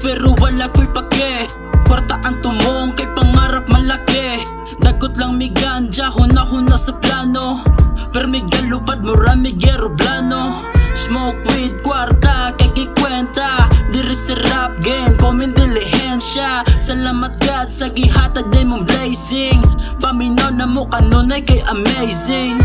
pero wala ko'y pake. Kwarta ang tumong kay pangarap malaki. Dagot lang mi ganja, huna-huna sa plano. Per mi galupad mura mi geroblano. Smoke weed, kwarta, kay kikwenta. Diri sa rap game, komen dilihensya. Salamat God sa gihatag na mong blazing. Paminaw na mo kanunay kay amazing.